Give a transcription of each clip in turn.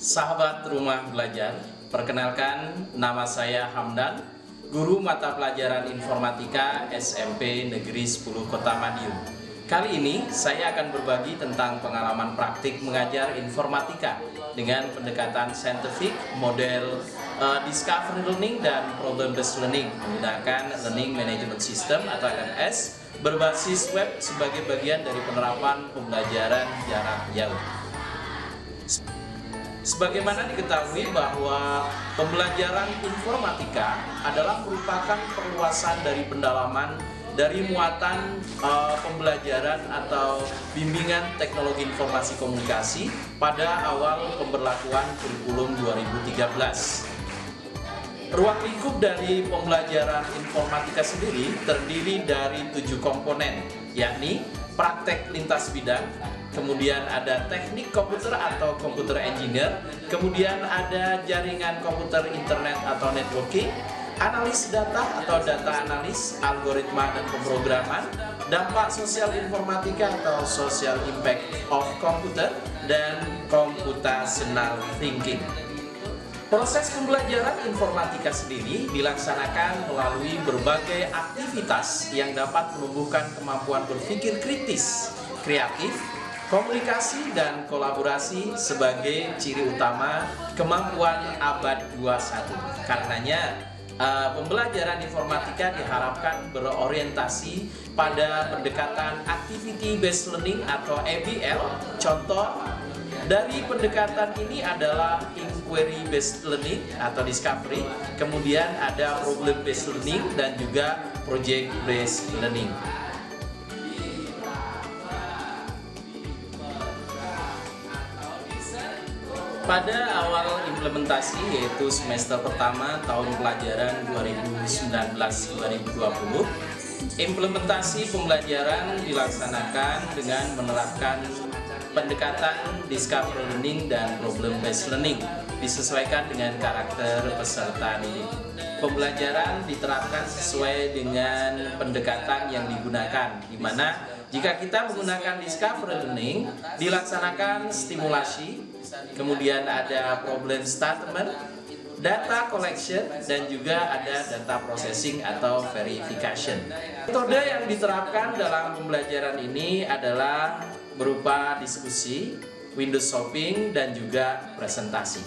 Sahabat Rumah Belajar, perkenalkan nama saya Hamdan, guru mata pelajaran informatika SMP Negeri 10 Kota Madiun. Kali ini saya akan berbagi tentang pengalaman praktik mengajar informatika dengan pendekatan saintifik, model Discovery Learning dan Problem Based Learning menggunakan Learning Management System atau LMS berbasis web sebagai bagian dari penerapan pembelajaran jarak jauh. Sebagaimana diketahui bahwa pembelajaran informatika adalah merupakan perluasan dari pendalaman dari muatan pembelajaran atau bimbingan teknologi informasi komunikasi pada awal pemberlakuan kurikulum 2013. Ruang lingkup dari pembelajaran informatika sendiri terdiri dari 7 komponen, yakni praktek lintas bidang, kemudian ada teknik komputer atau computer engineer, kemudian ada jaringan komputer internet atau networking, analis data atau data analis, algoritma dan pemrograman, dampak sosial informatika atau social impact of computer, dan computational thinking. Proses pembelajaran informatika sendiri dilaksanakan melalui berbagai aktivitas yang dapat menumbuhkan kemampuan berpikir kritis, kreatif, komunikasi dan kolaborasi sebagai ciri utama kemampuan abad 21. Karenanya, pembelajaran informatika diharapkan berorientasi pada pendekatan Activity Based Learning atau ABL. Contoh dari pendekatan ini adalah Inquiry Based Learning atau Discovery, kemudian ada Problem Based Learning dan juga Project Based Learning. Pada awal implementasi, yaitu semester pertama tahun pelajaran 2019-2020, implementasi pembelajaran dilaksanakan dengan menerapkan pendekatan Discovery Learning dan Problem Based Learning disesuaikan dengan karakter peserta didik. Pembelajaran diterapkan sesuai dengan pendekatan yang digunakan, di mana jika kita menggunakan Discovery Learning, dilaksanakan stimulasi, kemudian ada problem statement, data collection, dan juga ada data processing atau verification. Metode yang diterapkan dalam pembelajaran ini adalah berupa diskusi, window shopping, dan juga presentasi.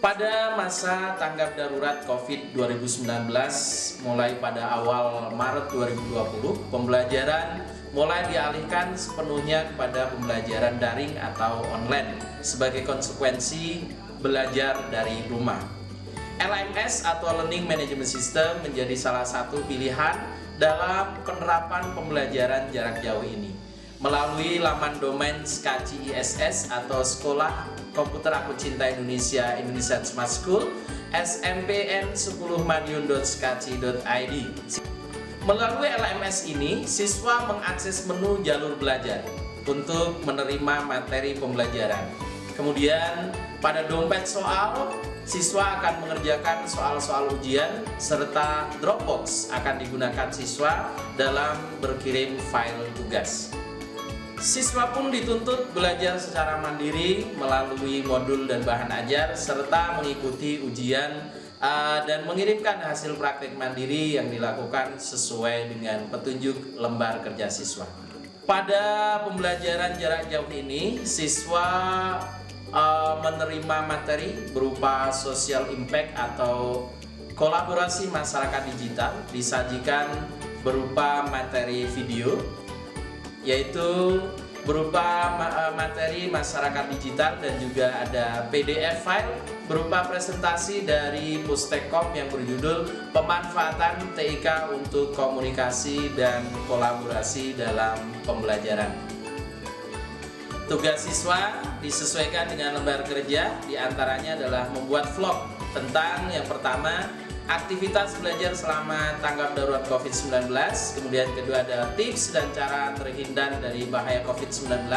Pada masa tanggap darurat COVID 2019, mulai pada awal Maret 2020, pembelajaran mulai dialihkan sepenuhnya kepada pembelajaran daring atau online sebagai konsekuensi belajar dari rumah. LMS atau Learning Management System menjadi salah satu pilihan dalam penerapan pembelajaran jarak jauh ini. Melalui laman domain SKACI ISS atau Sekolah Komputer Aku Cinta Indonesia Indonesian Smart School smpn10madiun.skaci.id. Melalui LMS ini, siswa mengakses menu jalur belajar untuk menerima materi pembelajaran. Kemudian pada dompet soal, siswa akan mengerjakan soal-soal ujian serta Dropbox akan digunakan siswa dalam berkirim file tugas. Siswa pun dituntut belajar secara mandiri melalui modul dan bahan ajar serta mengikuti ujian dan mengirimkan hasil praktik mandiri yang dilakukan sesuai dengan petunjuk lembar kerja siswa. Pada pembelajaran jarak jauh ini, siswa menerima materi berupa social impact atau kolaborasi masyarakat digital disajikan berupa materi video, yaitu berupa materi masyarakat digital, dan juga ada PDF file berupa presentasi dari Pustekom yang berjudul Pemanfaatan TIK untuk Komunikasi dan Kolaborasi dalam Pembelajaran. Tugas siswa disesuaikan dengan lembar kerja, diantaranya adalah membuat vlog tentang yang pertama, aktivitas belajar selama tanggap darurat COVID-19, kemudian kedua ada tips dan cara terhindar dari bahaya COVID-19,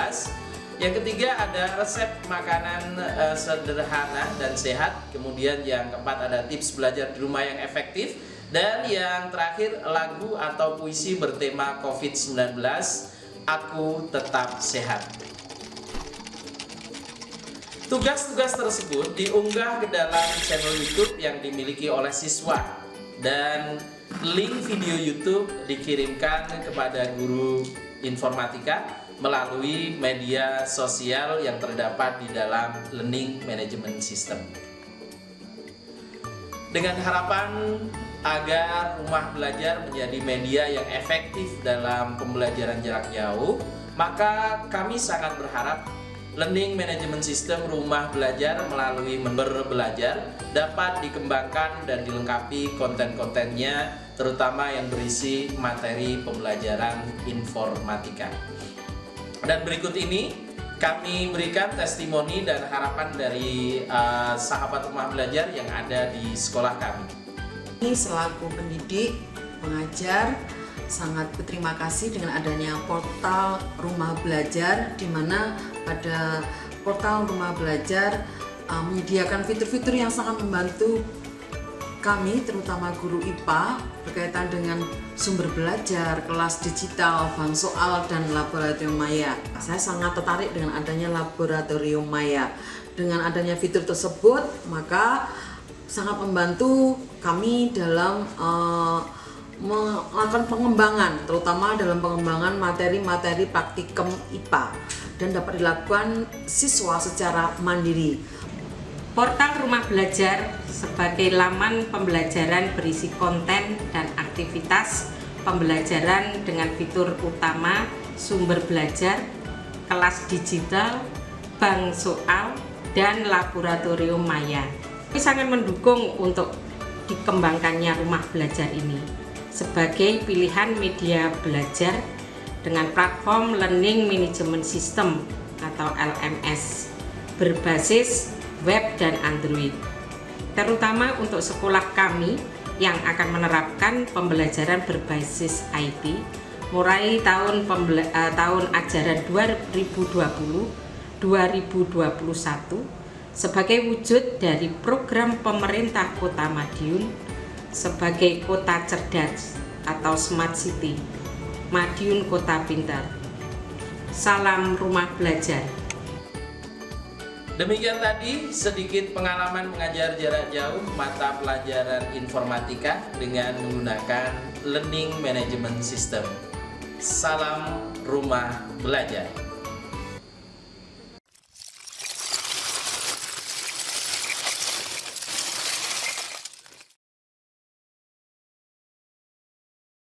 yang ketiga ada resep makanan sederhana dan sehat, kemudian yang keempat ada tips belajar di rumah yang efektif, dan yang terakhir lagu atau puisi bertema COVID-19, Aku Tetap Sehat. Tugas-tugas tersebut diunggah ke dalam channel YouTube yang dimiliki oleh siswa dan link video YouTube dikirimkan kepada guru informatika melalui media sosial yang terdapat di dalam Learning Management System. Dengan harapan agar rumah belajar menjadi media yang efektif dalam pembelajaran jarak jauh, maka kami sangat berharap Learning Management System rumah belajar melalui Member Belajar dapat dikembangkan dan dilengkapi konten-kontennya, terutama yang berisi materi pembelajaran informatika. Dan berikut ini kami berikan testimoni dan harapan dari sahabat rumah belajar yang ada di sekolah kami. Ini selaku pendidik, pengajar, sangat berterima kasih dengan adanya portal rumah belajar, di mana pada portal rumah belajar menyediakan fitur-fitur yang sangat membantu kami, terutama guru IPA, berkaitan dengan sumber belajar, kelas digital, bank soal, dan laboratorium maya. Saya sangat tertarik dengan adanya laboratorium maya. Dengan adanya fitur tersebut, maka sangat membantu kami dalam melakukan pengembangan, terutama dalam pengembangan materi-materi praktikum IPA, dan dapat dilakukan siswa secara mandiri. Portal Rumah Belajar sebagai laman pembelajaran berisi konten dan aktivitas pembelajaran dengan fitur utama sumber belajar, kelas digital, bank soal, dan laboratorium maya. Kami sangat mendukung untuk dikembangkannya rumah belajar ini sebagai pilihan media belajar dengan platform Learning Management System atau LMS berbasis web dan Android, terutama untuk sekolah kami yang akan menerapkan pembelajaran berbasis IT mulai tahun ajaran 2020-2021 sebagai wujud dari program pemerintah Kota Madiun sebagai kota cerdas atau Smart City, Madiun Kota Pintar. Salam rumah belajar. Demikian tadi sedikit pengalaman mengajar jarak jauh mata pelajaran informatika dengan menggunakan Learning Management System. Salam rumah belajar.